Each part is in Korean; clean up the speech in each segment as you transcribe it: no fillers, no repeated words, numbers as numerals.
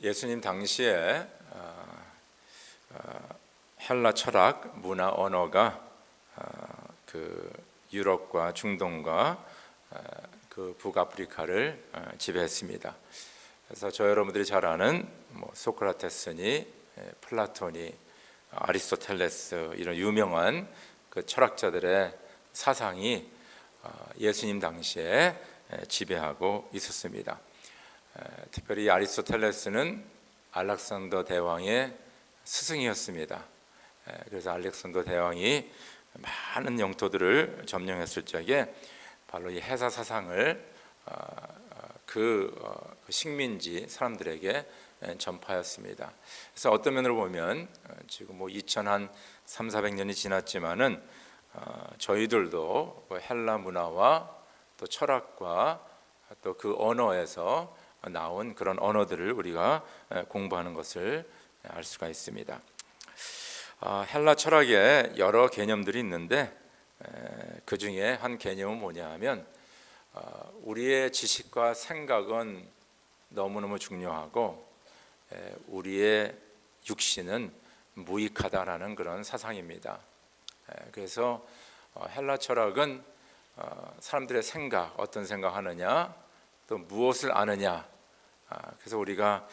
예수님 당시에 헬라 철학, 문화, 언어가 그 유럽과 중동과 그 북아프리카를 지배했습니다. 그래서 저 여러분들이 잘 아는 소크라테스니 플라톤이 아리스토텔레스 이런 유명한 그 철학자들의 사상이 예수님 당시에 지배하고 있었습니다. 특별히 아리스토텔레스는 알렉산더 대왕의 스승이었습니다. 그래서 알렉산더 대왕이 많은 영토들을 점령했을 적에 바로 이 해사 사상을 그 식민지 사람들에게 전파했습니다. 그래서 어떤 면으로 보면 지금 2300~400년이 지났지만은 저희들도 헬라 문화와 또 철학과 또 그 언어에서 나온 그런 언어들을 우리가 공부하는 것을 알 수가 있습니다. 헬라 철학에 여러 개념들이 있는데 그 중에 한 개념은 뭐냐 하면 우리의 지식과 생각은 너무너무 중요하고 우리의 육신은 무익하다라는 그런 사상입니다. 그래서 헬라 철학은 사람들의 생각, 어떤 생각하느냐, 또 무엇을 아느냐. 그래서 우리가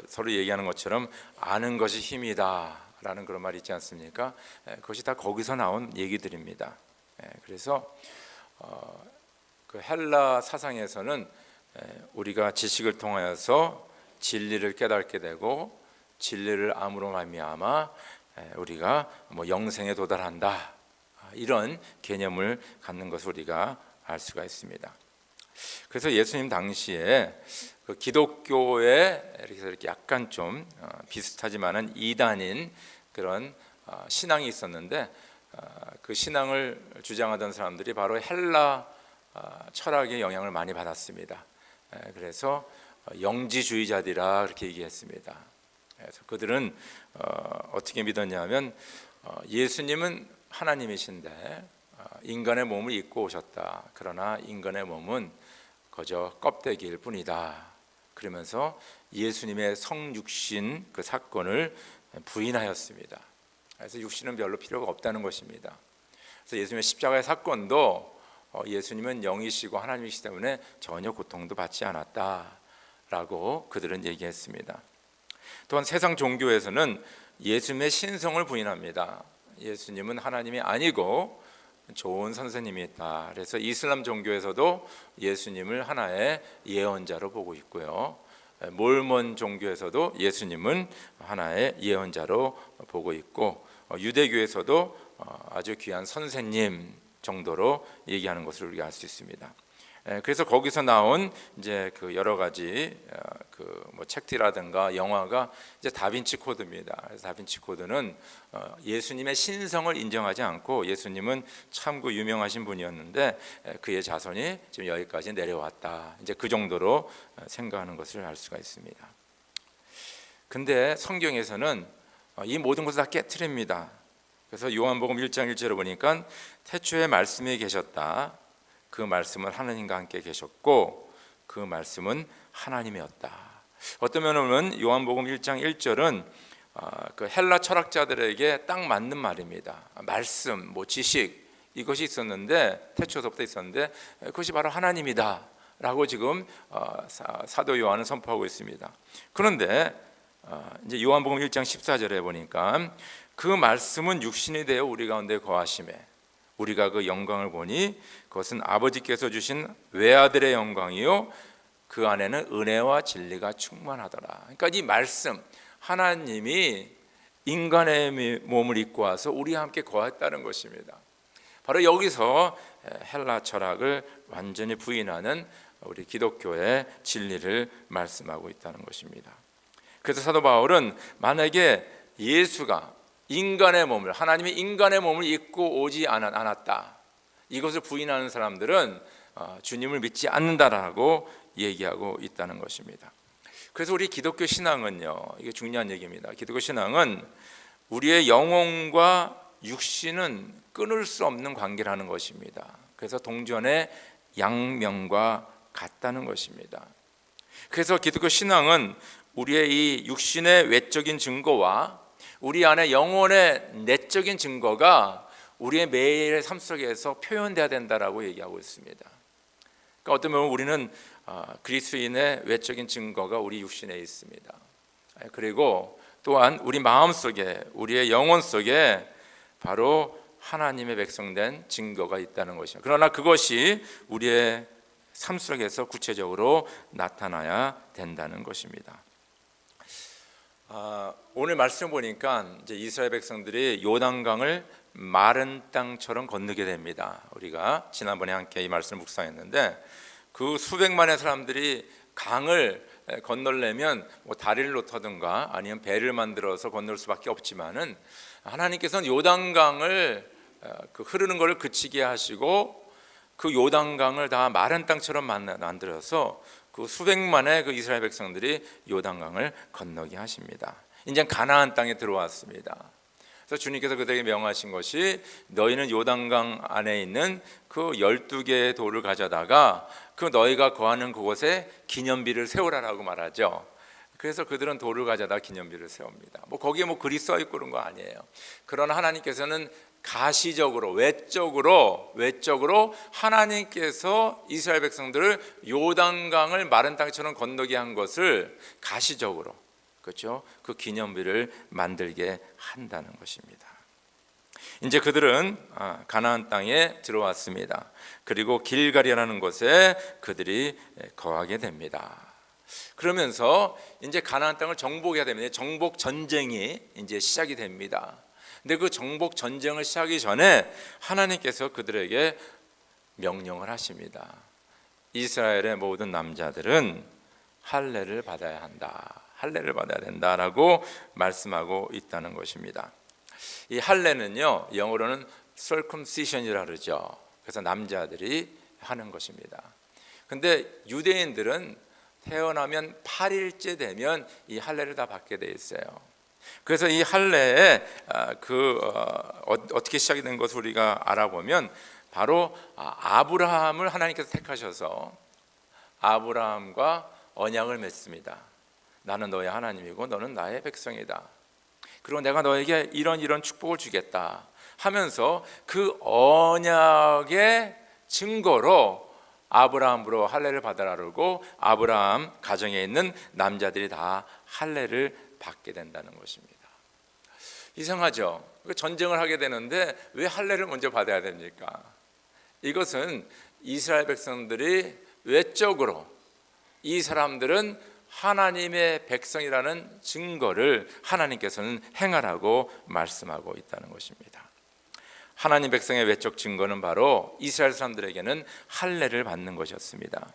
서로 얘기하는 것처럼 아는 것이 힘이다라는 그런 말이 있지 않습니까? 그것이 다 거기서 나온 얘기들입니다. 그래서 그 헬라 사상에서는 우리가 지식을 통하여서 진리를 깨닫게 되고 진리를 암으로 말미암아 우리가 영생에 도달한다, 이런 개념을 갖는 것을 우리가 알 수가 있습니다. 그래서 예수님 당시에 그 기독교에 이렇게 약간 좀 비슷하지만은 이단인 그런 신앙이 있었는데 그 신앙을 주장하던 사람들이 바로 헬라 철학의 영향을 많이 받았습니다. 그래서 영지주의자들이라 그렇게 얘기했습니다. 그래서 그들은 어떻게 믿었냐면 예수님은 하나님이신데 인간의 몸을 입고 오셨다. 그러나 인간의 몸은 그저 껍데기일 뿐이다. 그러면서 예수님의 성육신 그 사건을 부인하였습니다. 그래서 육신은 별로 필요가 없다는 것입니다. 그래서 예수님의 십자가의 사건도 예수님은 영이시고 하나님이시기 때문에 전혀 고통도 받지 않았다라고 그들은 얘기했습니다. 또한 세상 종교에서는 예수님의 신성을 부인합니다. 예수님은 하나님이 아니고 좋은 선생님이었다. 그래서 이슬람 종교에서도 예수님을 하나의 예언자로 보고 있고요. 몰몬 종교에서도 예수님은 하나의 예언자로 보고 있고 유대교에서도 아주 귀한 선생님 정도로 얘기하는 것을 우리가 알 수 있습니다. 그래서 거기서 나온 이제 그 여러 가지 책들이라든가 영화가 이제 다빈치 코드입니다. 그래서 다빈치 코드는 예수님의 신성을 인정하지 않고 예수님은 참 그 유명하신 분이었는데 그의 자손이 지금 여기까지 내려왔다. 이제 그 정도로 생각하는 것을 알 수가 있습니다. 근데 성경에서는 이 모든 것을 다 깨트립니다. 그래서 요한복음 1장 1절에 보니까 태초에 말씀이 계셨다. 그 말씀은 하나님과 함께 계셨고 그 말씀은 하나님이었다. 어떤 면으로는 요한복음 1장 1절은 그 헬라 철학자들에게 딱 맞는 말입니다. 말씀, 지식 이것이 있었는데 태초서부터 있었는데 그것이 바로 하나님이다 라고 지금 사도 요한은 선포하고 있습니다. 그런데 이제 요한복음 1장 14절에 보니까 그 말씀은 육신이 되어 우리 가운데 거하심에 우리가 그 영광을 보니 그것은 아버지께서 주신 외아들의 영광이요 그 안에는 은혜와 진리가 충만하더라. 그러니까 이 말씀, 하나님이 인간의 몸을 입고 와서 우리와 함께 거했다는 것입니다. 바로 여기서 헬라 철학을 완전히 부인하는 우리 기독교의 진리를 말씀하고 있다는 것입니다. 그래서 사도 바울은 만약에 예수가 인간의 몸을, 하나님이 인간의 몸을 입고 오지 않았다, 이것을 부인하는 사람들은 주님을 믿지 않는다라고 얘기하고 있다는 것입니다. 그래서 우리 기독교 신앙은요, 이게 중요한 얘기입니다. 기독교 신앙은 우리의 영혼과 육신은 끊을 수 없는 관계라는 것입니다. 그래서 동전의 양면과 같다는 것입니다. 그래서 기독교 신앙은 우리의 이 육신의 외적인 증거와 우리 안에 영혼의 내적인 증거가 우리의 매일의 삶 속에서 표현돼야 된다라고 얘기하고 있습니다. 그러니까 어떤 면은 우리는 그리스도인의 외적인 증거가 우리 육신에 있습니다. 그리고 또한 우리 마음 속에, 우리의 영혼 속에 바로 하나님의 백성된 증거가 있다는 것입니다. 그러나 그것이 우리의 삶 속에서 구체적으로 나타나야 된다는 것입니다. 오늘 말씀 보니까 이제 이스라엘 백성들이 요단강을 마른 땅처럼 건너게 됩니다. 우리가 지난번에 함께 이 말씀을 묵상했는데 그 수백만의 사람들이 강을 건너려면 뭐 다리를 놓다든가 아니면 배를 만들어서 건널 수밖에 없지만은 하나님께서는 요단강을 그 흐르는 것을 그치게 하시고 그 요단강을 다 마른 땅처럼 만들어서 그 수백만의 그 이스라엘 백성들이 요단강을 건너게 하십니다. 이제 가나안 땅에 들어왔습니다. 그래서 주님께서 그들에게 명하신 것이 너희는 요단강 안에 있는 그 12개의 돌을 가져다가 그 너희가 거하는 그곳에 기념비를 세우라라고 말하죠. 그래서 그들은 돌을 가져다 기념비를 세웁니다. 뭐 거기에 뭐 글이 써 있고 그런 거 아니에요. 그러나 하나님께서는 가시적으로 외적으로 하나님께서 이스라엘 백성들을 요단강을 마른 땅처럼 건너게 한 것을 가시적으로, 그렇죠? 그 기념비를 만들게 한다는 것입니다. 이제 그들은 가나안 땅에 들어왔습니다. 그리고 길갈이라는 곳에 그들이 거하게 됩니다. 그러면서 이제 가나안 땅을 정복해야 됩니다. 정복 전쟁이 이제 시작이 됩니다. 근데 그 정복 전쟁을 시작하기 전에 하나님께서 그들에게 명령을 하십니다. 이스라엘의 모든 남자들은 할례를 받아야 한다. 할례를 받아야 된다라고 말씀하고 있다는 것입니다. 이 할례는요, 영어로는 circumcision이라 그러죠. 그래서 남자들이 하는 것입니다. 근데 유대인들은 태어나면 8일째 되면 이 할례를 다 받게 돼 있어요. 그래서 이 할례에 어떻게 시작이 된 것을 우리가 알아보면 바로 아브라함을 하나님께서 택하셔서 아브라함과 언약을 맺습니다. 나는 너의 하나님이고 너는 나의 백성이다. 그리고 내가 너에게 이런 축복을 주겠다 하면서 그 언약의 증거로 아브라함으로 할례를 받아라 그러고 아브라함 가정에 있는 남자들이 다 할례를 받게 된다는 것입니다. 이상하죠? 전쟁을 하게 되는데 왜 할례를 먼저 받아야 됩니까? 이것은 이스라엘 백성들이 외적으로 이 사람들은 하나님의 백성이라는 증거를 하나님께서는 행하라고 말씀하고 있다는 것입니다. 하나님 백성의 외적 증거는 바로 이스라엘 사람들에게는 할례를 받는 것이었습니다.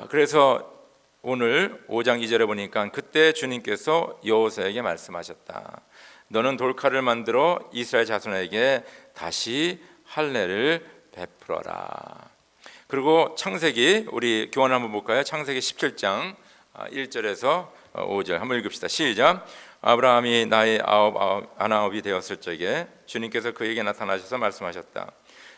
그래서 오늘 5장 2절에 보니까 그때 주님께서 여호수아에게 말씀하셨다. 너는 돌칼을 만들어 이스라엘 자손에게 다시 할례를 베풀어라. 그리고 창세기, 우리 교환 한번 볼까요? 창세기 17장 1절에서 5절 한번 읽읍시다. 시작. 아브라함이 나이 아홉이 되었을 적에 주님께서 그에게 나타나셔서 말씀하셨다.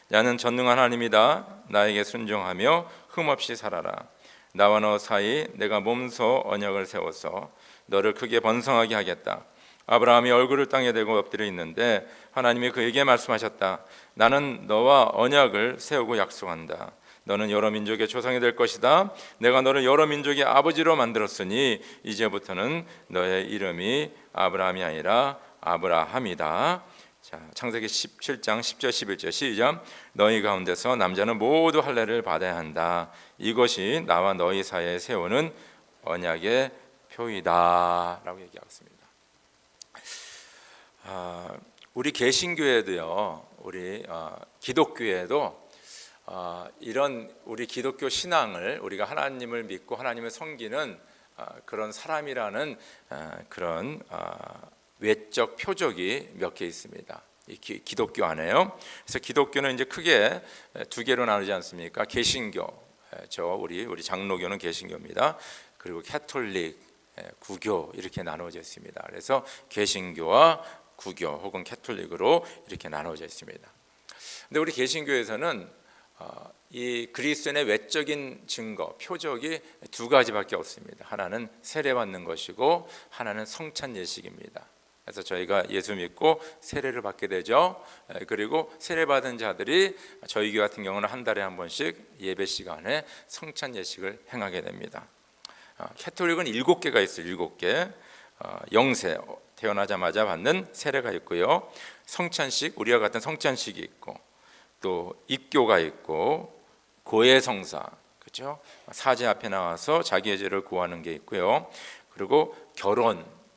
나는 전능한 하나님이다. 나에게 순종하며 흠없이 살아라. 나와 너 사이 내가 몸소 언약을 세워서 너를 크게 번성하게 하겠다. 아브라함이 얼굴을 땅에 대고 엎드려 있는데 하나님이 그에게 말씀하셨다. 나는 너와 언약을 세우고 약속한다. 너는 여러 민족의 조상이 될 것이다. 내가 너를 여러 민족의 아버지로 만들었으니 이제부터는 너의 이름이 아브라함이 아니라 아브라함이다. 자, 창세기 17장 10절 11절 시작. 너희 가운데서 남자는 모두 할례를 받아야 한다. 이것이 나와 너희 사이에 세우는 언약의 표이다 라고 얘기하고 있습니다. 우리 개신교회도요, 우리 기독교회도 이런 우리 기독교 신앙을 우리가 하나님을 믿고 하나님을 섬기는 그런 사람이라는 그런 외적 표적이 몇 개 있습니다. 이 기독교 안에요. 그래서 기독교는 이제 크게 두 개로 나누지 않습니까? 개신교, 우리 장로교는 개신교입니다. 그리고 캐톨릭, 구교 이렇게 나누어져 있습니다. 그래서 개신교와 구교 혹은 캐톨릭으로 이렇게 나누어져 있습니다. 근데 우리 개신교에서는 이 그리스도인의 외적인 증거, 표적이 두 가지밖에 없습니다. 하나는 세례받는 것이고 하나는 성찬 예식입니다. 그래서 저희가 예수 믿고 세례를 받게 되죠. 그리고 세례받은 자들이 저희 교회 같은 경우는 한 달에 한 번씩 예배 시간에 성찬 예식을 행하게 됩니다. 캐톨릭은 7개가 있어요. 7개. 영세, 태어나자마자 받는 세례가 있고요. 성찬식, 우리와 같은 성찬식이 있고, 또 입교가 있고, 고해성사, 그렇죠? 사제 앞에 나와서 자기의 죄를 구하는 게 있고요. 그리고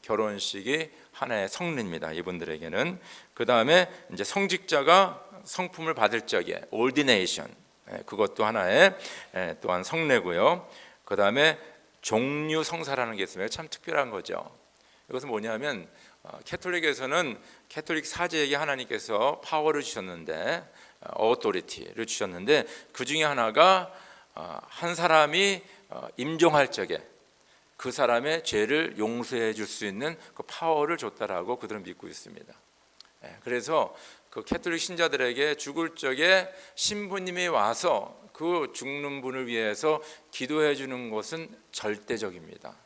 결혼식이 하나의 성례입니다. 이분들에게는. 그 다음에 이제 성직자가 성품을 받을 적에 올디네이션, 그것도 하나의 또한 성례고요. 그 다음에 종류 성사라는 게 있으면 참 특별한 거죠. 이것은 뭐냐면 캐톨릭에서는 캐톨릭 사제에게 하나님께서 파워를 주셨는데, 어토리티를 주셨는데, 그 중에 하나가 한 사람이 임종할 적에 그 사람의 죄를 용서해 줄 수 있는 그 파워를 줬다라고 그들은 믿고 있습니다. 그래서 그 캐톨릭 신자들에게 죽을 적에 신부님이 와서 그 죽는 분을 위해서 기도해 주는 것은 절대적입니다.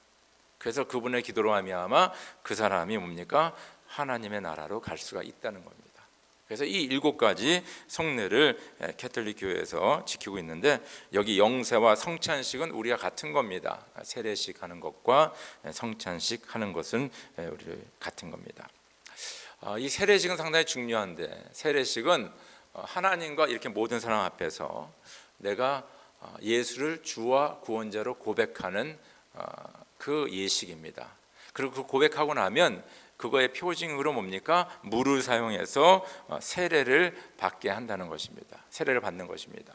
그래서 그분의 기도로 말미암아 그 사람이 뭡니까? 하나님의 나라로 갈 수가 있다는 겁니다. 그래서 이 7가지 성례를 캐톨릭 교회에서 지키고 있는데, 여기 영세와 성찬식은 우리가 같은 겁니다. 세례식 하는 것과 성찬식 하는 것은 우리 같은 겁니다. 이 세례식은 상당히 중요한데, 세례식은 하나님과 이렇게 모든 사람 앞에서 내가 예수를 주와 구원자로 고백하는 그 예식입니다. 그리고 그 고백하고 나면 그거의 표징으로 뭡니까? 물을 사용해서 세례를 받게 한다는 것입니다. 세례를 받는 것입니다.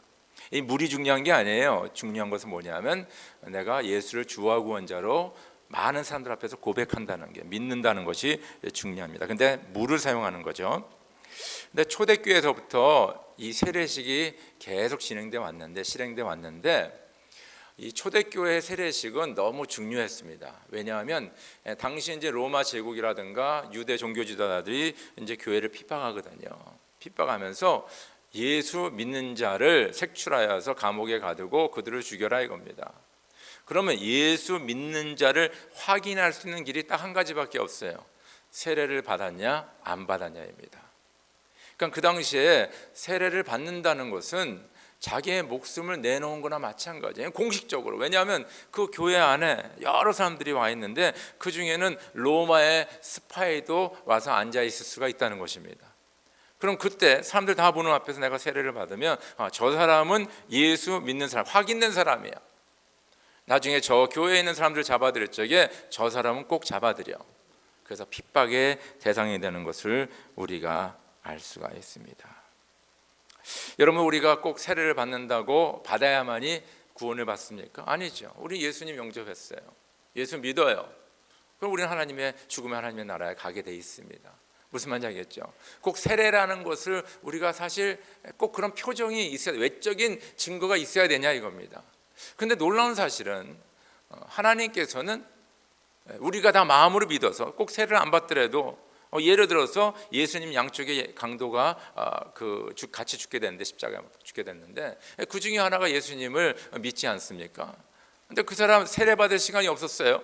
이 물이 중요한 게 아니에요. 중요한 것은 뭐냐면 내가 예수를 주와 구원자로 많은 사람들 앞에서 고백한다는 게, 믿는다는 것이 중요합니다. 근데 물을 사용하는 거죠. 근데 초대교회에서부터 이 세례식이 계속 실행돼 왔는데 이 초대교회 세례식은 너무 중요했습니다. 왜냐하면 당시 이제 로마 제국이라든가 유대 종교 지도자들이 이제 교회를 핍박하거든요. 핍박하면서 예수 믿는 자를 색출하여서 감옥에 가두고 그들을 죽여라 이겁니다. 그러면 예수 믿는 자를 확인할 수 있는 길이 딱 한 가지밖에 없어요. 세례를 받았냐 안 받았냐입니다. 그러니까 그 당시에 세례를 받는다는 것은 자기의 목숨을 내놓은 거나 마찬가지예요. 공식적으로. 왜냐하면 그 교회 안에 여러 사람들이 와 있는데 그 중에는 로마의 스파이도 와서 앉아 있을 수가 있다는 것입니다. 그럼 그때 사람들 다 보는 앞에서 내가 세례를 받으면 저 사람은 예수 믿는 사람, 확인된 사람이야. 나중에 저 교회에 있는 사람들 잡아들일 적에 저 사람은 꼭 잡아들여. 그래서 핍박의 대상이 되는 것을 우리가 알 수가 있습니다. 여러분, 우리가 꼭 세례를 받는다고 받아야만이 구원을 받습니까? 아니죠. 우리 예수님 영접했어요. 예수 믿어요. 그럼 우리는 하나님의 죽음의 하나님의 나라에 가게 돼 있습니다. 무슨 말인지 알겠죠? 꼭 세례라는 것을 우리가 사실 꼭 그런 표정이 있어야, 외적인 증거가 있어야 되냐 이겁니다. 근데 놀라운 사실은 하나님께서는 우리가 다 마음으로 믿어서 꼭 세례를 안 받더라도, 예를 들어서 예수님 양쪽에 강도가 같이 죽게 됐는데, 십자가에 죽게 됐는데 그 중에 하나가 예수님을 믿지 않습니까? 근데 그 사람 세례 받을 시간이 없었어요.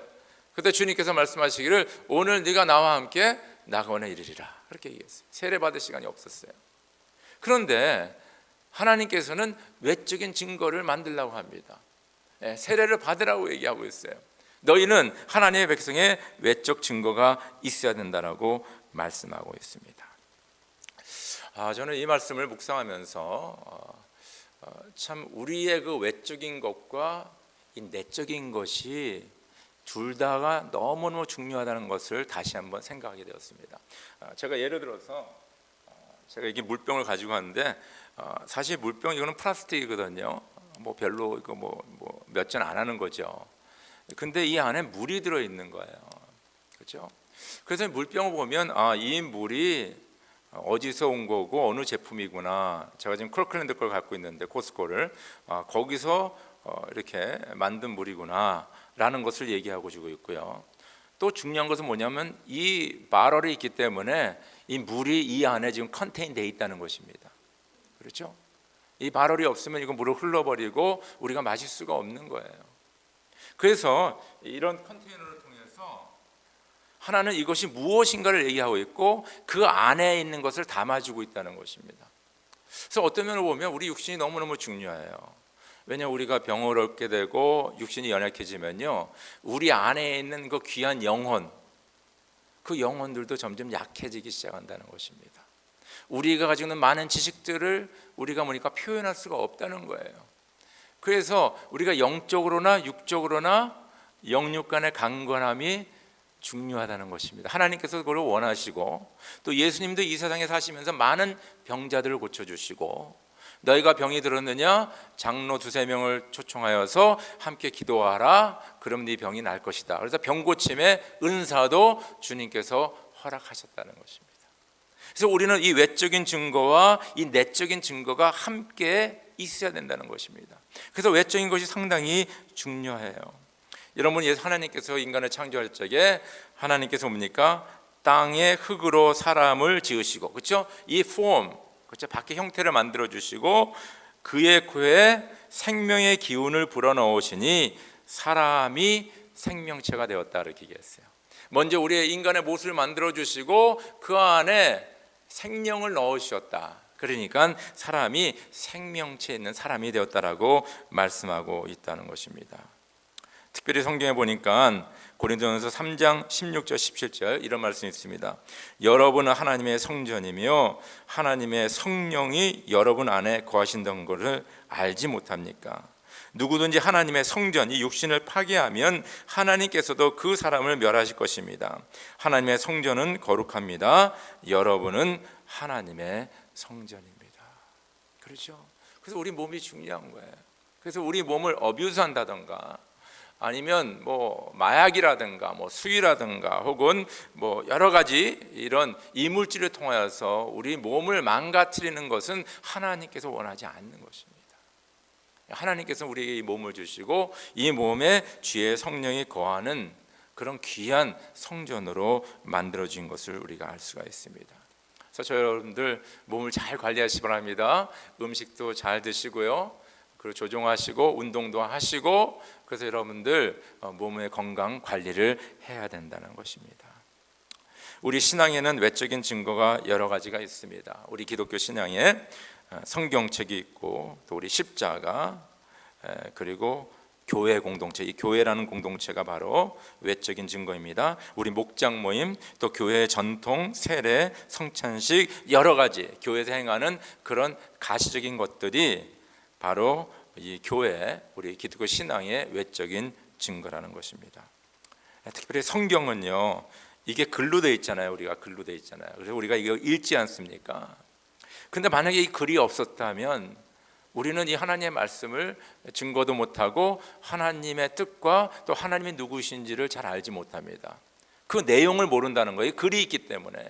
그때 주님께서 말씀하시기를 오늘 네가 나와 함께 낙원에 이르리라, 그렇게 얘기했어요. 세례 받을 시간이 없었어요. 그런데 하나님께서는 외적인 증거를 만들려고 합니다. 세례를 받으라고 얘기하고 있어요. 너희는 하나님의 백성의 외적 증거가 있어야 된다라고 말씀하고 있습니다. 저는 이 말씀을 묵상하면서 참 우리의 그 외적인 것과 이 내적인 것이 둘 다가 너무너무 중요하다는 것을 다시 한번 생각하게 되었습니다. 제가 예를 들어서 제가 이게 물병을 가지고 왔는데 사실 물병 이거는 플라스틱이거든요. 뭐 별로 이거 뭐 몇 잔 안 하는 거죠. 근데 이 안에 물이 들어 있는 거예요. 그렇죠? 그래서 물병을 보면 이 물이 어디서 온 거고 어느 제품이구나. 제가 지금 크로클랜드 걸 갖고 있는데, 코스코를 거기서 이렇게 만든 물이구나 라는 것을 얘기하고 주고 있고요. 또 중요한 것은 뭐냐면 이 바럴이 있기 때문에 이 물이 이 안에 지금 컨테인 돼 있다는 것입니다. 그렇죠? 이 발열이 없으면 이거 물을 흘러버리고 우리가 마실 수가 없는 거예요. 그래서 이런 컨테이너를 통해서 하나는 이것이 무엇인가를 얘기하고 있고 그 안에 있는 것을 담아주고 있다는 것입니다. 그래서 어떤 면을 보면 우리 육신이 너무너무 중요해요. 왜냐하면 우리가 병을 얻게 되고 육신이 연약해지면요, 우리 안에 있는 그 귀한 영혼, 그 영혼들도 점점 약해지기 시작한다는 것입니다. 우리가 가지고 있는 많은 지식들을 우리가 보니까 표현할 수가 없다는 거예요. 그래서 우리가 영적으로나 육적으로나 영육 간의 강건함이 중요하다는 것입니다. 하나님께서 그걸 원하시고, 또 예수님도 이 세상에 사시면서 많은 병자들을 고쳐주시고, 너희가 병이 들었느냐? 장로 2-3명을 초청하여서 함께 기도하라. 그럼 네 병이 날 것이다. 그래서 병 고침의 은사도 주님께서 허락하셨다는 것입니다. 그래서 우리는 이 외적인 증거와 이 내적인 증거가 함께 있어야 된다는 것입니다. 그래서 외적인 것이 상당히 중요해요. 여러분, 하나님께서 인간을 창조할 적에 하나님께서 뭡니까? 땅의 흙으로 사람을 지으시고, 그렇죠? 이 폼, 그렇죠? 밖의 형태를 만들어 주시고 그의 코에 생명의 기운을 불어넣으시니 사람이 생명체가 되었다, 이렇게 얘기했어요. 먼저 우리의 인간의 모습을 만들어 주시고 그 안에 생명을 넣으셨다. 그러니까 사람이 생명체에 있는 사람이 되었다라고 말씀하고 있다는 것입니다. 특별히 성경에 보니까 고린도전서 3장 16절 17절 이런 말씀이 있습니다. 여러분은 하나님의 성전이며 하나님의 성령이 여러분 안에 거하신다는 것을 알지 못합니까? 누구든지 하나님의 성전, 이 육신을 파괴하면 하나님께서도 그 사람을 멸하실 것입니다. 하나님의 성전은 거룩합니다. 여러분은 하나님의 성전입니다. 그렇죠? 그래서 우리 몸이 중요한 거예요. 그래서 우리 몸을 어뷰스한다던가 아니면 뭐 마약이라든가 뭐 수유라든가 혹은 뭐 여러 가지 이런 이물질을 통하여서 우리 몸을 망가뜨리는 것은 하나님께서 원하지 않는 것입니다. 하나님께서 우리에게 이 몸을 주시고 이 몸에 주의 성령이 거하는 그런 귀한 성전으로 만들어진 것을 우리가 알 수가 있습니다. 그래서 저 여러분들 몸을 잘 관리하시기 바랍니다. 음식도 잘 드시고요, 그리고 조종하시고 운동도 하시고, 그래서 여러분들 몸의 건강 관리를 해야 된다는 것입니다. 우리 신앙에는 외적인 증거가 여러 가지가 있습니다. 우리 기독교 신앙에 성경책이 있고 또 우리 십자가, 그리고 교회 공동체, 이 교회라는 공동체가 바로 외적인 증거입니다. 우리 목장 모임, 또 교회의 전통, 세례, 성찬식, 여러 가지 교회에서 행하는 그런 가시적인 것들이 바로 이 교회, 우리 기독교 신앙의 외적인 증거라는 것입니다. 특별히 성경은요, 이게 글로 돼 있잖아요. 우리가 글로 돼 있잖아요. 그래서 우리가 이거 읽지 않습니까? 근데 만약에 이 글이 없었다면 우리는 이 하나님의 말씀을 증거도 못하고 하나님의 뜻과 또 하나님이 누구신지를 잘 알지 못합니다. 그 내용을 모른다는 거예요. 글이 있기 때문에,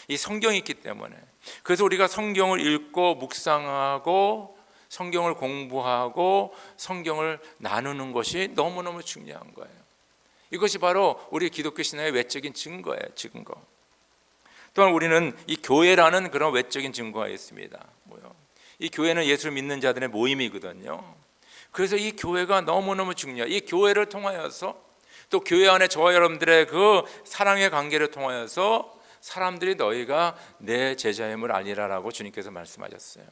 이 성경이 있기 때문에. 그래서 우리가 성경을 읽고 묵상하고 성경을 공부하고 성경을 나누는 것이 너무너무 중요한 거예요. 이것이 바로 우리 기독교 신앙의 외적인 증거예요. 증거. 또한 우리는 이 교회라는 그런 외적인 증거가 있습니다. 이 교회는 예수를 믿는 자들의 모임이거든요. 그래서 이 교회가 너무너무 중요해요. 이 교회를 통하여서 또 교회 안에 저와 여러분들의 그 사랑의 관계를 통하여서 사람들이 너희가 내 제자임을 알리라라고 주님께서 말씀하셨어요.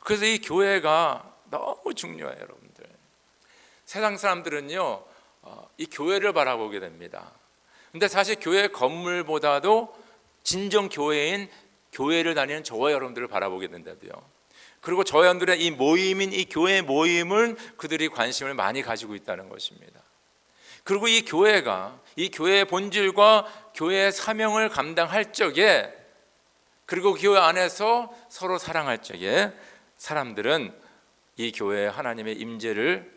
그래서 이 교회가 너무 중요해요, 여러분들. 세상 사람들은요, 이 교회를 바라보게 됩니다. 근데 사실 교회 건물보다도 진정 교회인 교회를 다니는 저와 여러분들을 바라보게 된다고요. 그리고 저와 여러분들의 이 모임인 이 교회 모임을 그들이 관심을 많이 가지고 있다는 것입니다. 그리고 이 교회가 이 교회의 본질과 교회의 사명을 감당할 적에, 그리고 교회 안에서 서로 사랑할 적에 사람들은 이 교회의 하나님의 임재를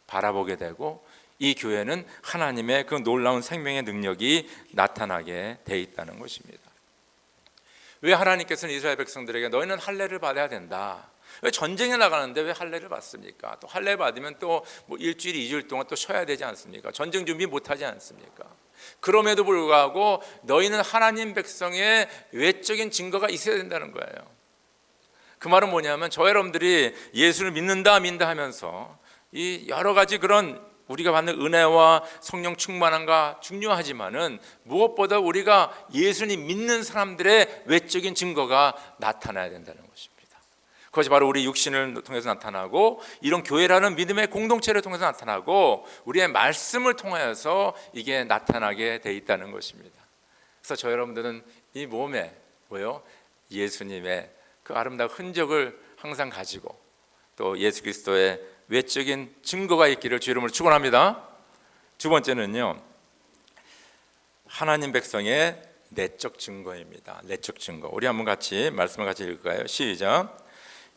바라보게 되고 이 교회는 하나님의 그 놀라운 생명의 능력이 나타나게 돼 있다는 것입니다. 왜 하나님께서는 이스라엘 백성들에게 너희는 할례를 받아야 된다, 왜 전쟁에 나가는데 왜 할례를 받습니까? 또 할례 받으면 또 뭐 일주일, 2주일 동안 또 쉬어야 되지 않습니까? 전쟁 준비 못하지 않습니까? 그럼에도 불구하고 너희는 하나님 백성의 외적인 증거가 있어야 된다는 거예요. 그 말은 뭐냐면 저 여러분들이 예수를 믿는다 하면서 이 여러 가지 그런 우리가 받는 은혜와 성령 충만함과 중요하지만은 무엇보다 우리가 예수님 믿는 사람들의 외적인 증거가 나타나야 된다는 것입니다. 그것이 바로 우리 육신을 통해서 나타나고 이런 교회라는 믿음의 공동체를 통해서 나타나고 우리의 말씀을 통하여서 이게 나타나게 돼 있다는 것입니다. 그래서 저 여러분들은 이 몸에 뭐요? 예수님의 그 아름다운 흔적을 항상 가지고 또 예수 그리스도의 외적인 증거가 있기를 주 이름으로 축원합니다. 두 번째는요, 하나님 백성의 내적 증거입니다. 내적 증거. 우리 한번 같이 말씀을 같이 읽을까요? 시작.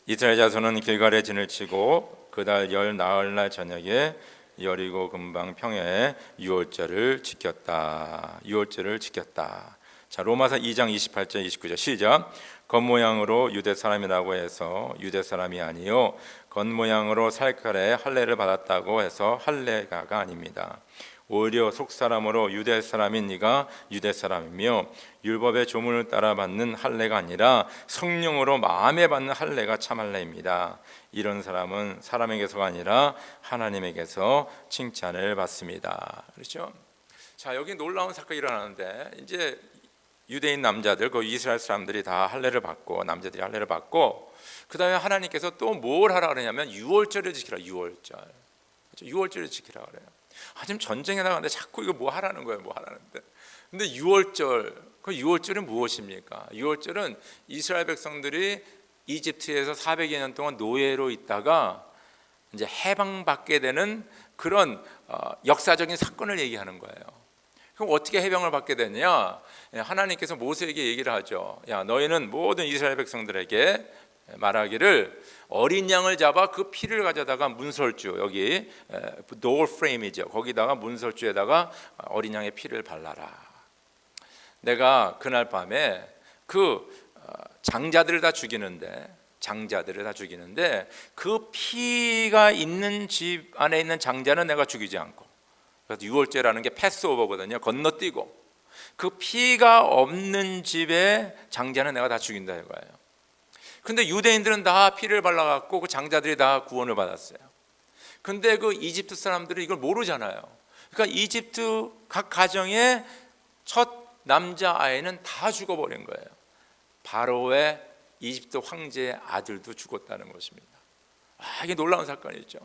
이스라엘 자손은 길갈에 진을 치고 그달 열 나흘날 저녁에 여리고 근방 평야에 유월절을 지켰다. 유월절을 지켰다. 자, 로마서 2장 28절 29절 시작. 겉모양으로 유대 사람이라고 해서 유대 사람이 아니요 겉모양으로 살칼에 할례를 받았다고 해서 할례가가 아닙니다. 오히려 속사람으로 유대 사람인 네가 유대 사람이며 율법의 조문을 따라 받는 할례가 아니라 성령으로 마음에 받는 할례가 참 할례입니다. 이런 사람은 사람에게서가 아니라 하나님에게서 칭찬을 받습니다. 그렇죠? 자, 여기 놀라운 사건이 일어나는데 이제 유대인 남자들, 그 이스라엘 사람들이 다 할례를 받고 남자들이 할례를 받고 그 다음에 하나님께서 또 뭘 하라 그러냐면 유월절을 지키라. 유월절. 그렇죠? 유월절을 지키라 그래요. 지금 전쟁에 나가는데 자꾸 이거 뭐 하라는 거예요. 뭐 하라는데. 근데 유월절, 그 유월절은 무엇입니까? 유월절은 이스라엘 백성들이 이집트에서 400여 년 동안 노예로 있다가 이제 해방받게 되는 그런 역사적인 사건을 얘기하는 거예요. 그럼 어떻게 해방을 받게 되냐? 하나님께서 모세에게 얘기를 하죠. 야, 너희는 모든 이스라엘 백성들에게 말하기를 어린 양을 잡아 그 피를 가져다가 문설주, 여기 도어 프레임이죠. 거기다가 문설주에다가 어린 양의 피를 발라라. 내가 그날 밤에 그 장자들을 다 죽이는데 그 피가 있는 집 안에 있는 장자는 내가 죽이지 않고, 그래서 유월절이라는 게 패스오버거든요. 건너뛰고 그 피가 없는 집의 장자는 내가 다 죽인다 이거예요. 근데 유대인들은 다 피를 발라갖고 그 장자들이 다 구원을 받았어요. 근데 그 이집트 사람들은 이걸 모르잖아요. 그러니까 이집트 각 가정의 첫 남자 아이는 다 죽어버린 거예요. 바로의 이집트 황제의 아들도 죽었다는 것입니다. 이게 놀라운 사건이죠.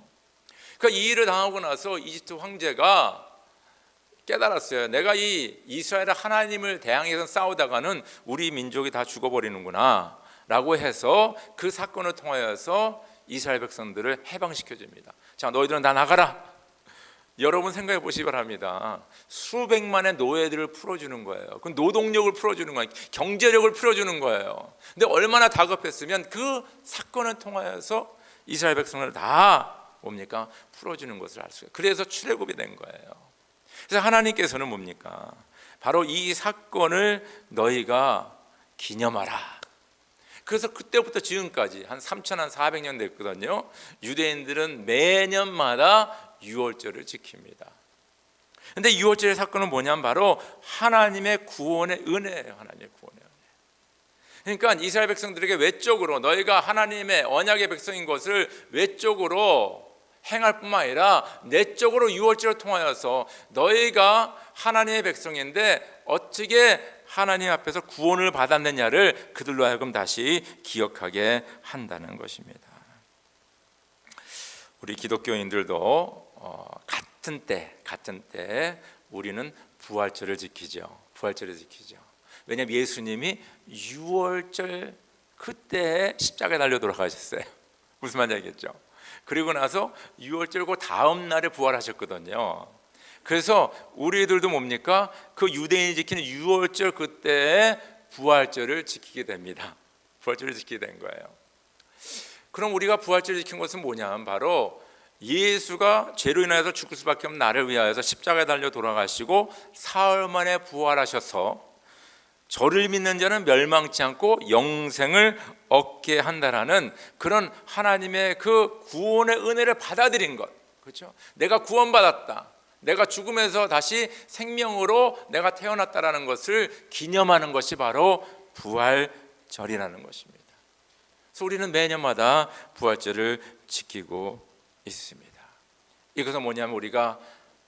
그러니까 이 일을 당하고 나서 이집트 황제가 깨달았어요. 내가 이 이스라엘 하나님을 대항해서 싸우다가는 우리 민족이 다 죽어버리는구나 라고 해서 그 사건을 통하여서 이스라엘 백성들을 해방시켜줍니다. 자, 너희들은 다 나가라. 여러분 생각해 보시기 바랍니다. 수백만의 노예들을 풀어주는 거예요. 그 노동력을 풀어주는 거예요. 경제력을 풀어주는 거예요. 근데 얼마나 다급했으면 그 사건을 통하여서 이스라엘 백성을 다 뭡니까? 풀어주는 것을 알 수가 있어요. 그래서 출애굽이 된 거예요. 그래서 하나님께서는 뭡니까? 바로 이 사건을 너희가 기념하라. 그래서 그때부터 지금까지 한 3,400년 됐거든요. 유대인들은 매년마다 유월절을 지킵니다. 근데 유월절의 사건은 뭐냐면 바로 하나님의 구원의 은혜예요. 하나님의 구원의 은혜. 그러니까 이스라엘 백성들에게 외적으로 너희가 하나님의 언약의 백성인 것을 외적으로 행할 뿐만 아니라 내적으로 유월절을 통하여서 너희가 하나님의 백성인데 어떻게 하나님 앞에서 구원을 받았느냐를 그들로 하여금 다시 기억하게 한다는 것입니다. 우리 기독교인들도 같은 때 우리는 부활절을 지키죠. 부활절을 지키죠. 왜냐하면 예수님이 유월절 그때 십자가에 달려 돌아가셨어요. 무슨 말인지 알겠죠? 그리고 나서 유월절 그 다음 날에 부활하셨거든요. 그래서 우리들도 뭡니까? 그 유대인이 지키는 유월절 그때의 부활절을 지키게 됩니다. 부활절을 지키게 된 거예요. 그럼 우리가 부활절을 지킨 것은 뭐냐면 바로 예수가 죄로 인하여서 죽을 수밖에 없는 나를 위하여서 십자가에 달려 돌아가시고 사흘 만에 부활하셔서 저를 믿는 자는 멸망치 않고 영생을 얻게 한다라는 그런 하나님의 그 구원의 은혜를 받아들인 것. 그렇죠? 내가 구원받았다. 내가 죽음에서 다시 생명으로 내가 태어났다라는 것을 기념하는 것이 바로 부활절이라는 것입니다. 그래서 우리는 매년마다 부활절을 지키고 있습니다. 이것은 뭐냐면 우리가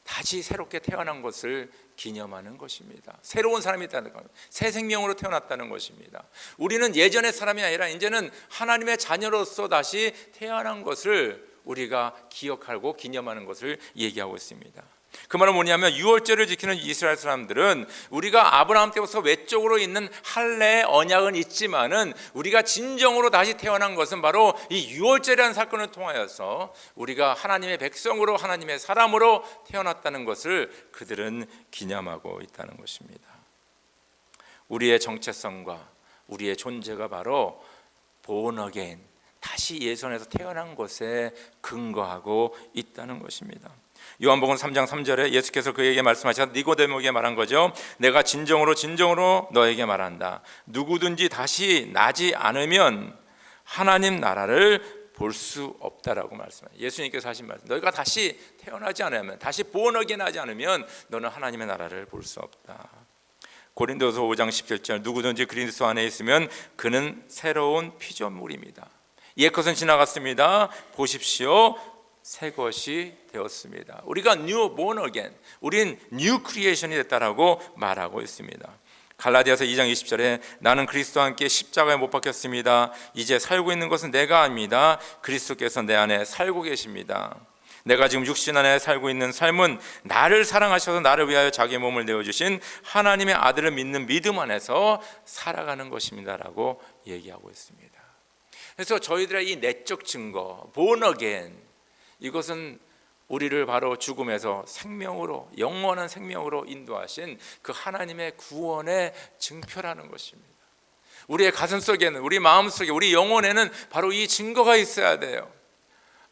다시 새롭게 태어난 것을 기념하는 것입니다. 새로운 사람이 있다는 것, 새 생명으로 태어났다는 것입니다. 우리는 예전의 사람이 아니라 이제는 하나님의 자녀로서 다시 태어난 것을 우리가 기억하고 기념하는 것을 얘기하고 있습니다. 그 말은 뭐냐면 유월절을 지키는 이스라엘 사람들은 우리가 아브라함 때부터 외적으로 있는 할례의 언약은 있지만은 우리가 진정으로 다시 태어난 것은 바로 이 유월절이라는 사건을 통하여서 우리가 하나님의 백성으로 하나님의 사람으로 태어났다는 것을 그들은 기념하고 있다는 것입니다. 우리의 정체성과 우리의 존재가 바로 born again, 다시 예선에서 태어난 것에 근거하고 있다는 것입니다. 요한복음 3장 3절에 예수께서 그에게 말씀하셔서 니고데모에게 말한 거죠. 내가 진정으로 너에게 말한다. 누구든지 다시 나지 않으면 하나님 나라를 볼 수 없다라고 말씀하세요. 예수님께서 하신 말씀, 너희가 다시 태어나지 않으면, 다시 본어게 나지 않으면 너는 하나님의 나라를 볼 수 없다. 고린도서 5장 17절, 누구든지 그리스도 안에 있으면 그는 새로운 피조물입니다. 옛 것은 지나갔습니다. 보십시오, 새 것이 되었습니다. 우리가 new born again, 우린 new creation이 됐다라고 말하고 있습니다. 갈라디아서 2장 20절에 나는 그리스도와 함께 십자가에 못 박혔습니다. 이제 살고 있는 것은 내가 아닙니다. 그리스도께서 내 안에 살고 계십니다. 내가 지금 육신 안에 살고 있는 삶은 나를 사랑하셔서 나를 위하여 자기의 몸을 내어주신 하나님의 아들을 믿는 믿음 안에서 살아가는 것입니다라고 얘기하고 있습니다. 그래서 저희들의 이 내적 증거, born again, 이것은 우리를 바로 죽음에서 생명으로, 영원한 생명으로 인도하신 그 하나님의 구원의 증표라는 것입니다. 우리의 가슴 속에는, 우리 마음 속에, 우리 영혼에는 바로 이 증거가 있어야 돼요.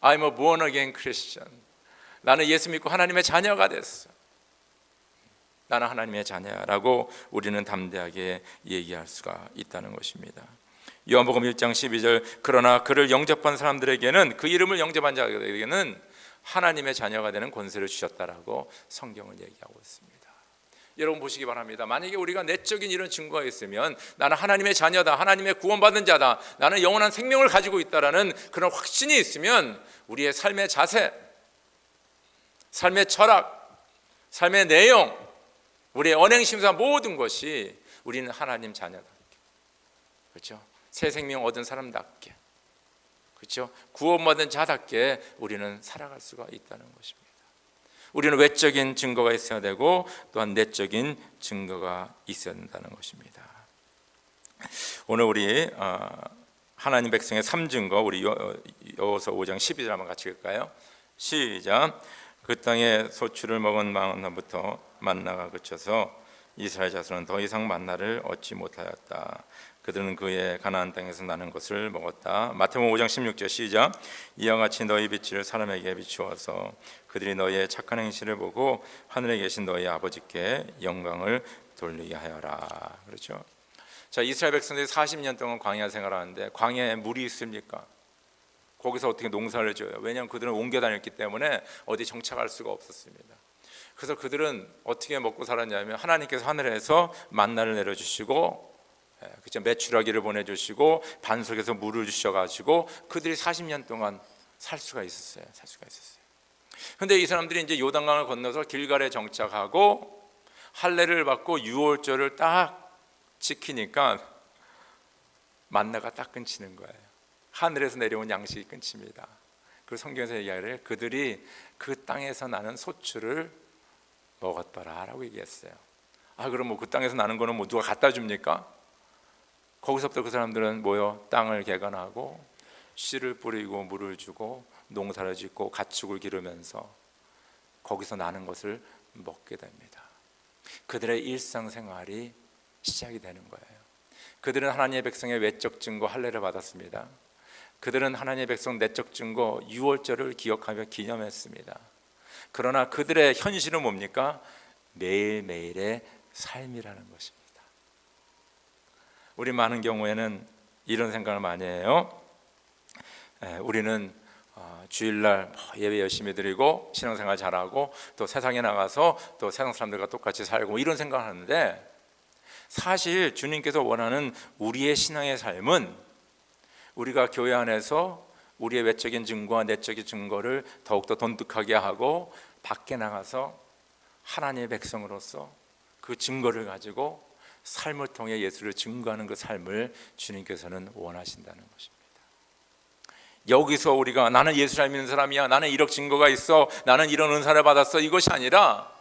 I'm a born again Christian. 나는 예수 믿고 하나님의 자녀가 됐어. 나는 하나님의 자녀라고 우리는 담대하게 얘기할 수가 있다는 것입니다. 요한복음 1장 12절, 그러나 그를 영접한 사람들에게는, 그 이름을 영접한 자들에게는 하나님의 자녀가 되는 권세를 주셨다라고 성경은 얘기하고 있습니다. 여러분 보시기 바랍니다. 만약에 우리가 내적인 이런 증거가 있으면 나는 하나님의 자녀다, 하나님의 구원받은 자다, 나는 영원한 생명을 가지고 있다라는 그런 확신이 있으면 우리의 삶의 자세, 삶의 철학, 삶의 내용, 우리의 언행심사 모든 것이 우리는 하나님 자녀다, 그렇죠? 새 생명 얻은 사람답게, 그렇죠? 구원받은 자답게 우리는 살아갈 수가 있다는 것입니다. 우리는 외적인 증거가 있어야 되고 또한 내적인 증거가 있어야 된다는 것입니다. 오늘 우리 하나님 백성의 3증거, 우리 여호수아 5장 12절 한번 같이 읽을까요? 시작. 그 땅에 소출을 먹은 만나부터 만나가 그쳐서 이스라엘 자손은 더 이상 만나를 얻지 못하였다. 그들은 그의 가나안 땅에서 나는 것을 먹었다. 마태복음 5장 16절 시작. 이와 같이 너희 빛을 사람에게 비추어서 그들이 너희의 착한 행실을 보고 하늘에 계신 너희 아버지께 영광을 돌리게 하여라. 그렇죠? 자, 이스라엘 백성들이 40년 동안 광야 생활하는데 광야에 물이 있습니까? 거기서 어떻게 농사를 지어요? 왜냐하면 그들은 옮겨 다녔기 때문에 어디 정착할 수가 없었습니다. 그래서 그들은 어떻게 먹고 살았냐면 하나님께서 하늘에서 만나를 내려주시고, 그죠? 메추라기를 보내주시고 반석에서 물을 주셔가지고 그들이 40년 동안 살 수가 있었어요. 그런데 이 사람들이 이제 요단강을 건너서 길갈에 정착하고 할례를 받고 유월절을 딱 지키니까 만나가 딱 끊기는 거예요. 하늘에서 내려온 양식이 끊깁니다. 그 성경에서 얘기하기를 그들이 그 땅에서 나는 소출을 먹었더라라고 얘기했어요. 그럼 뭐 그 땅에서 나는 거는 뭐 누가 갖다 줍니까? 거기서부터 그 사람들은 모여 땅을 개간하고 씨를 뿌리고 물을 주고 농사를 짓고 가축을 기르면서 거기서 나는 것을 먹게 됩니다. 그들의 일상생활이 시작이 되는 거예요. 그들은 하나님의 백성의 외적 증거 할례를 받았습니다. 그들은 하나님의 백성 내적 증거 유월절을 기억하며 기념했습니다. 그러나 그들의 현실은 뭡니까? 매일매일의 삶이라는 것입니다. 우리 많은 경우에는 이런 생각을 많이 해요. 우리는 주일날 예배 열심히 드리고 신앙생활 잘하고 또 세상에 나가서 또 세상 사람들과 똑같이 살고 이런 생각을 하는데, 사실 주님께서 원하는 우리의 신앙의 삶은 우리가 교회 안에서 우리의 외적인 증거와 내적인 증거를 더욱더 돈독하게 하고 밖에 나가서 하나님의 백성으로서 그 증거를 가지고 삶을 통해 예수를 증거하는 그 삶을 주님께서는 원하신다는 것입니다. 여기서 우리가 나는 예수를 믿는 사람이야, 나는 이런 증거가 있어, 나는 이런 은사를 받았어, 이것이 아니라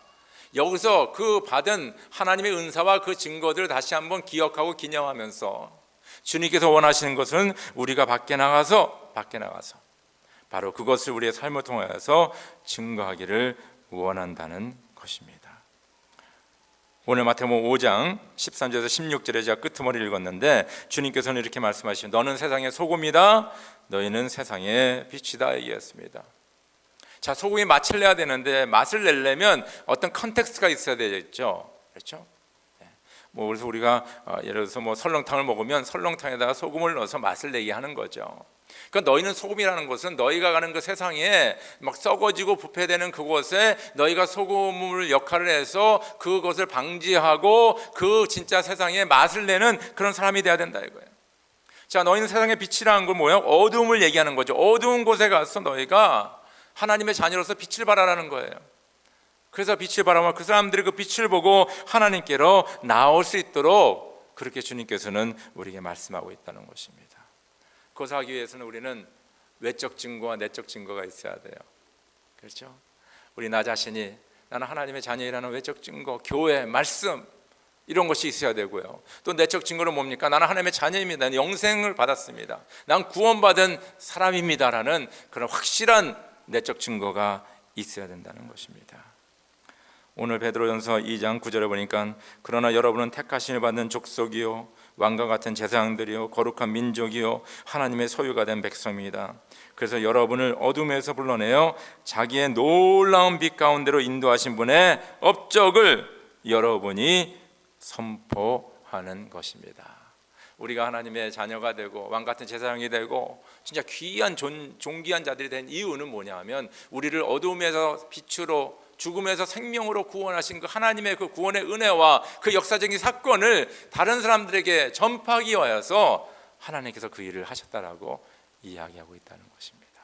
여기서 그 받은 하나님의 은사와 그 증거들을 다시 한번 기억하고 기념하면서 주님께서 원하시는 것은 우리가 밖에 나가서 바로 그것을 우리의 삶을 통해서 증거하기를 원한다는 것입니다. 오늘 마태복음 5장 13절에서 16절에 제가 끄트머리를 읽었는데 주님께서는 이렇게 말씀하시면 너는 세상의 소금이다, 너희는 세상의 빛이다 얘기했습니다. 자, 소금이 맛을 내야 되는데 맛을 내려면 어떤 컨텍스트가 있어야 되겠죠. 그렇죠? 그래서 우리가 예를 들어서 설렁탕을 먹으면 설렁탕에다가 소금을 넣어서 맛을 내게 하는 거죠. 그러니까 너희는 소금이라는 것은 너희가 가는 그 세상에 막 썩어지고 부패되는 그곳에 너희가 소금을 역할을 해서 그것을 방지하고 그 진짜 세상에 맛을 내는 그런 사람이 돼야 된다 이거예요. 자, 너희는 세상의 빛이라는 건 뭐예요? 어두움을 얘기하는 거죠. 어두운 곳에 가서 너희가 하나님의 자녀로서 빛을 발하라는 거예요. 그래서 빛을 발하면 그 사람들이 그 빛을 보고 하나님께로 나올 수 있도록 그렇게 주님께서는 우리에게 말씀하고 있다는 것입니다. 그것을 하기 위해서는 우리는 외적 증거와 내적 증거가 있어야 돼요. 그렇죠? 우리 나 자신이 나는 하나님의 자녀이라는 외적 증거, 교회, 말씀 이런 것이 있어야 되고요. 또 내적 증거는 뭡니까? 나는 하나님의 자녀입니다. 나는 영생을 받았습니다. 난 구원받은 사람입니다라는 그런 확실한 내적 증거가 있어야 된다는 것입니다. 오늘 베드로전서 2장 9절에 보니까 그러나 여러분은 택하심을 받는 족속이요 왕과 같은 제사장들이요 거룩한 민족이요 하나님의 소유가 된 백성입니다. 그래서 여러분을 어둠에서 불러내어 자기의 놀라운 빛 가운데로 인도하신 분의 업적을 여러분이 선포하는 것입니다. 우리가 하나님의 자녀가 되고 왕 같은 제사장이 되고 진짜 귀한 존귀한 자들이 된 이유는 뭐냐면 우리를 어둠에서 빛으로 죽음에서 생명으로 구원하신 그 하나님의 그 구원의 은혜와 그 역사적인 사건을 다른 사람들에게 전파하기 위하여서 하나님께서 그 일을 하셨다라고 이야기하고 있다는 것입니다.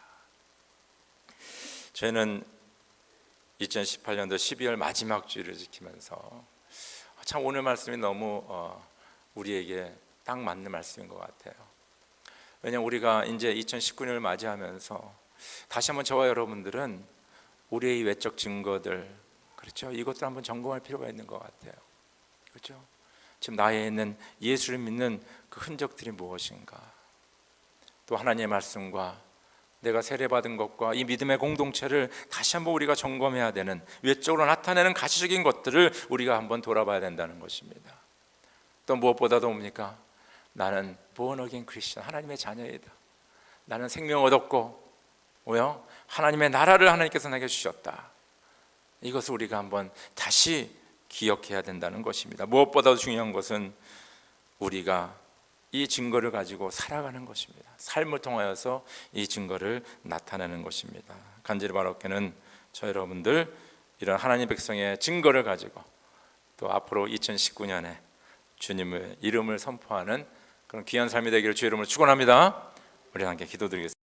저희는 2018년도 12월 마지막 주일을 지키면서 참 오늘 말씀이 너무 우리에게 딱 맞는 말씀인 것 같아요. 왜냐하면 우리가 이제 2019년을 맞이하면서 다시 한번 저와 여러분들은 우리의 외적 증거들, 그렇죠? 이것들 한번 점검할 필요가 있는 것 같아요. 그렇죠? 지금 나에 있는 예수를 믿는 그 흔적들이 무엇인가? 또 하나님의 말씀과 내가 세례받은 것과 이 믿음의 공동체를 다시 한번 우리가 점검해야 되는 외적으로 나타내는 가시적인 것들을 우리가 한번 돌아봐야 된다는 것입니다. 또 무엇보다도 뭡니까? 나는 born again Christian, 하나님의 자녀이다. 나는 생명 얻었고 뭐요? 하나님의 나라를 하나님께서 내게 주셨다. 이것을 우리가 한번 다시 기억해야 된다는 것입니다. 무엇보다도 중요한 것은 우리가 이 증거를 가지고 살아가는 것입니다. 삶을 통하여서 이 증거를 나타내는 것입니다. 간절히 바라옵기는 저 여러분들 이런 하나님 백성의 증거를 가지고 또 앞으로 2019년에 주님의 이름을 선포하는 그런 귀한 삶이 되기를 주의 이름으로 축원합니다. 우리 함께 기도드리겠습니다.